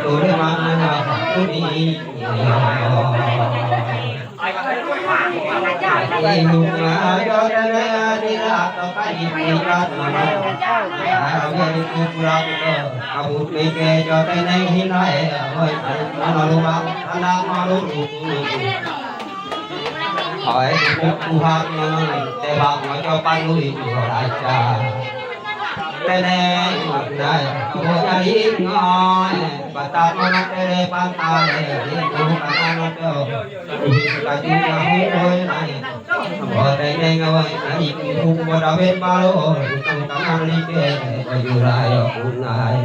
ตัวเรื่องมันนะตัวนี้ลูกมาจอดเลยดีละต่อไปดีละมาเราเรียนคุกเราอาบุตรไม่แก่จอดในหินไหลเฮ้ยมาลูกมาอันนั้นมาลูกขอให้ทุกผู้พักแต่บางมาเจ้าปันลุยอยู่หลายจ้าแต่แน่ได้ขบวนการยิ่งน้อยปัตตานีเตเรปันตาเลยิ่งดูปัตตานีเจ้าการยิ่งจะหุ่นด้วยไหนบ่ได้เองเอาไว้ยิ่งผู้บ่ได้เป็นบาโลต้องทำงานลิเกไปอยู่ไรคุณนาย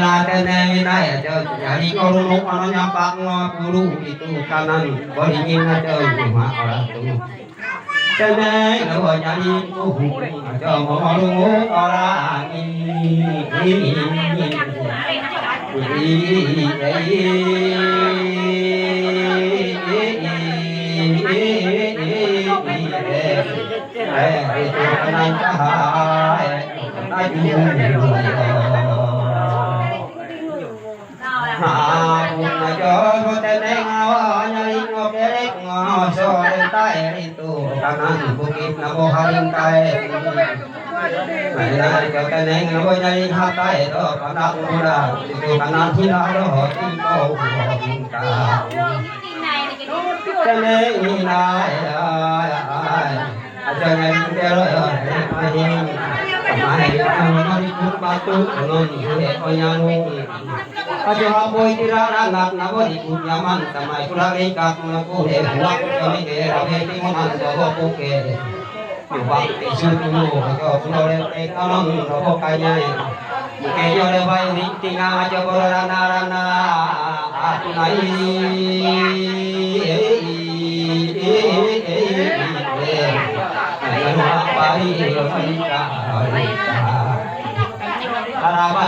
นาแต่แน่ไม่ได้เจ้าอย่าดีก็รู้ลูกมันยังปักงอผู้รู้itu kananบ่ได้ยินนะเจ้าอยู่มาorang tuแต่แน่แล้วก็อย่าดีกูเจ้าบ่รู้orang ini itu kanan cahaya punya jodoh teneng awalnya lingo kerek ngoso rentai itu kanan bukit nabo haring kai mana jo teneng nabo nyari hatai do kanak mula itu kanan hina do tingko hingka teneng hina aja nyari kero mahin kemarin nyari batu non oyanu aja boy tira anak nabo di nyaman samai kurang ikat ngaku buat kami ke rabe timunan do poke yuang isu dulu jo flore te kanon do kanya ke yo le bai ni tinga aja borana atunai harapan